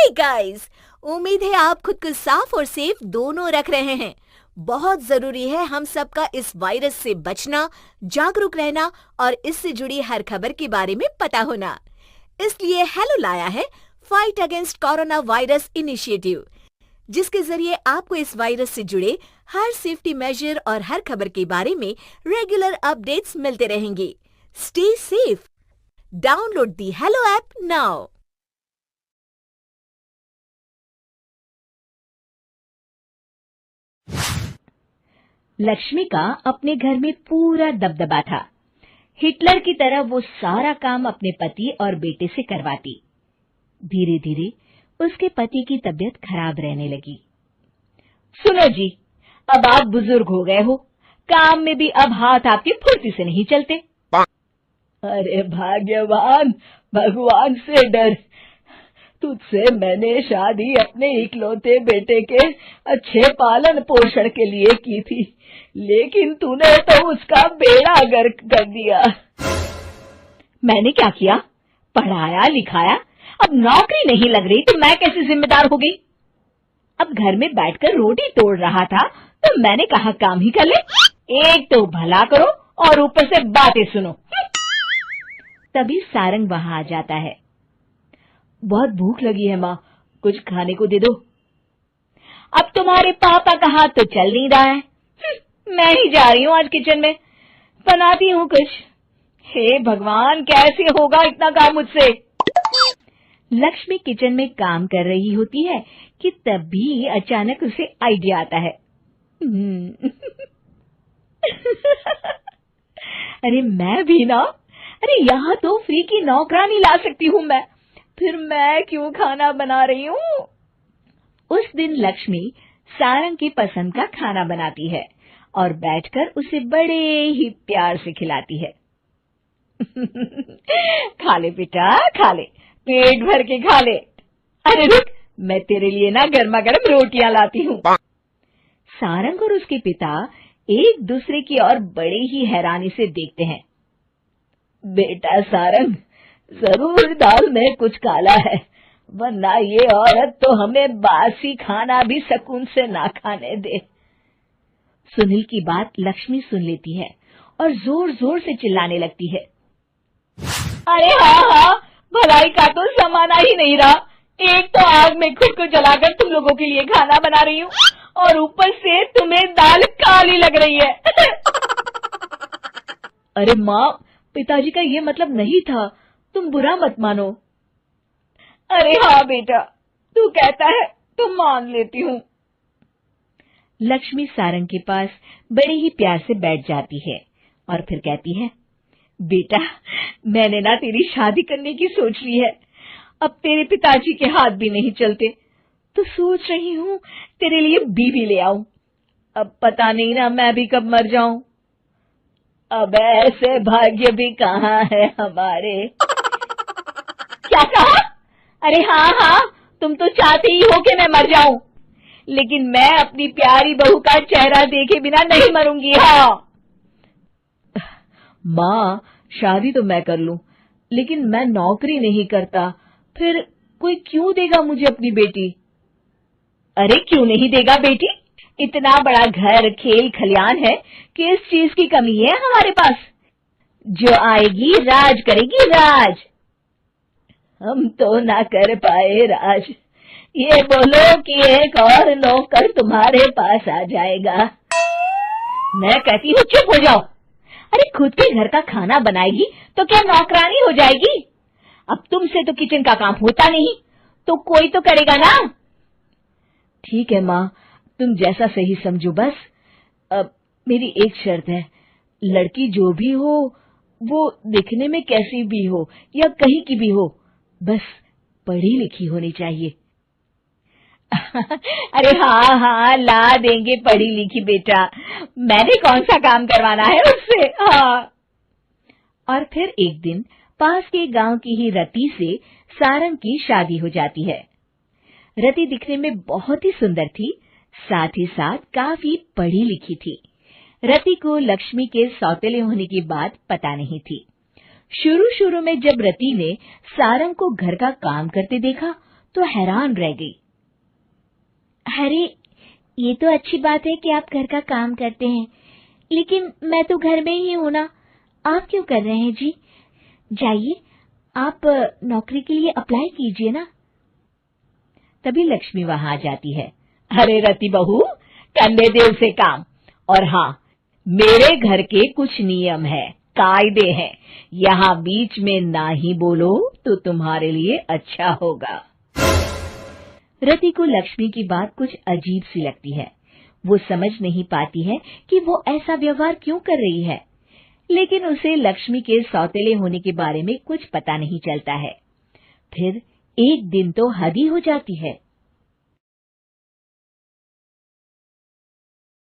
Hey guys, उम्मीद है आप खुद को साफ और सेफ दोनों रख रहे हैं। बहुत जरूरी है हम सबका इस वायरस से बचना, जागरूक रहना और इससे जुड़ी हर खबर के बारे में पता होना। इसलिए हेलो लाया है fight against corona virus initiative, जिसके जरिए आपको इस वायरस से जुड़े हर सेफ्टी मेजर और हर खबर के बारे में रेगुलर अपडेट्स मिलते रहेंगे। Stay safe. Download the hello app now. Lakshmi का अपने घर में पूरा दबदबा था। हिटलर की तरह वो सारा काम अपने पति और बेटे से करवाती। धीरे धीरे उसके पति की तबीयत खराब रहने लगी। सुनो जी, अब आप बुजुर्ग हो गए हो, काम में भी अब हाथ आपकी फुर्ती से नहीं चलते। अरे भाग्यवान, भगवान से डर। तुझसे मैंने शादी अपने इकलौते बेटे के अच्छे पालन पोषण के लिए की थी, लेकिन तूने तो उसका बेड़ा गर्क कर दिया। मैंने क्या किया? पढ़ाया लिखाया, अब नौकरी नहीं लग रही तो मैं कैसे जिम्मेदार हो गई? अब घर में बैठकर रोटी तोड़ रहा था तो मैंने कहा काम ही कर ले। एक तो भला करो और ऊपर से बातें सुनो। तभी सारंग वहां आ जाता है। बहुत भूख लगी है माँ, कुछ खाने को दे दो। अब तुम्हारे पापा का हाथ तो चल नहीं रहा है। मैं ही जा रही हूँ आज किचन में, बनाती हूँ कुछ। हे भगवान, कैसे होगा इतना काम मुझसे? लक्ष्मी किचन में काम कर रही होती है कि तभी अचानक उसे आइडिया आता है। अरे मैं भी ना, अरे यहाँ तो फ्री की नौकरानी ला सकती हूँ मैं, फिर मैं क्यों खाना बना रही हूँ? उस दिन लक्ष्मी सारंग की पसंद का खाना बनाती है और बैठकर उसे बड़े ही प्यार से खिलाती है। खा ले बेटा, खा ले, पेट भर के खा ले। अरे रुक, मैं तेरे लिए ना गर्मा गर्म रोटियां लाती हूँ। सारंग और उसके पिता एक दूसरे की ओर बड़े ही हैरानी से देखते हैं। बेटा सारंग, जरूर दाल में कुछ काला है, वरना ये औरत तो हमें बासी खाना भी सुकून से ना खाने दे। सुनील की बात लक्ष्मी सुन लेती है और जोर जोर से चिल्लाने लगती है। अरे हाँ, भलाई का तो जमाना ही नहीं रहा। एक तो आग में खुद को जलाकर तुम लोगों के लिए खाना बना रही हूँ और ऊपर से तुम्हें दाल काली लग रही है। अरे माँ, पिताजी का ये मतलब नहीं था, तुम बुरा मत मानो। अरे हाँ बेटा, तू कहता है तो मान लेती हूँ। लक्ष्मी सारंग के पास बड़े ही प्यार से बैठ जाती है और फिर कहती है, बेटा मैंने ना तेरी शादी करने की सोच ली है। अब तेरे पिताजी के हाथ भी नहीं चलते, तो सोच रही हूँ तेरे लिए बीवी ले आऊं। अब पता नहीं ना मैं भी कब मर जाऊं। अब ऐसे भाग्य भी कहाँ है हमारे। क्या कहा? अरे हाँ, तुम तो चाहते ही हो कि मैं मर जाऊं, लेकिन मैं अपनी प्यारी बहू का चेहरा देखे बिना नहीं मरूंगी। हाँ माँ, शादी तो मैं कर लूं, लेकिन मैं नौकरी नहीं करता, फिर कोई क्यों देगा मुझे अपनी बेटी? अरे क्यों नहीं देगा बेटी? इतना बड़ा घर, खेल खलियान है, किस चीज की कमी है हमारे पास? जो आएगी राज करेगी, राज। हम तो ना कर पाए राज, ये बोलो कि एक और नौकर तुम्हारे पास आ जाएगा। मैं कहती हूँ चुप हो जाओ। अरे खुद के घर का खाना बनाएगी तो क्या नौकरानी हो जाएगी? अब तुमसे तो किचन का काम होता नहीं, तो कोई तो करेगा ना। ठीक है माँ, तुम जैसा सही समझो बस। अब मेरी एक शर्त है, लड़की जो भी हो वो दिखने में कैसी भी हो या कहीं की भी हो, बस पढ़ी लिखी होनी चाहिए। अरे हाँ, ला देंगे पढ़ी लिखी बेटा, मैंने कौन सा काम करवाना है उससे। हाँ। और फिर एक दिन पास के गांव की ही रति से सारंग की शादी हो जाती है। रति दिखने में बहुत ही सुंदर थी, साथ ही साथ काफी पढ़ी लिखी थी। रति को लक्ष्मी के सौतेले होने की बात पता नहीं थी। शुरू शुरू में जब रति ने सारंग को घर का काम करते देखा तो हैरान रह गई। अरे, ये तो अच्छी बात है कि आप घर का काम करते हैं, लेकिन मैं तो घर में ही हूं ना, आप क्यों कर रहे हैं जी? जाइए, आप नौकरी के लिए अप्लाई कीजिए ना। तभी लक्ष्मी वहां आ जाती है। अरे रति बहू, करने दे उसे काम। और हाँ, मेरे घर के कुछ नियम है, कायदे हैं, यहाँ बीच में ना ही बोलो तो तुम्हारे लिए अच्छा होगा। रति को लक्ष्मी की बात कुछ अजीब सी लगती है। वो समझ नहीं पाती है कि वो ऐसा व्यवहार क्यों कर रही है, लेकिन उसे लक्ष्मी के सौतेले होने के बारे में कुछ पता नहीं चलता है। फिर एक दिन तो हद ही हो जाती है।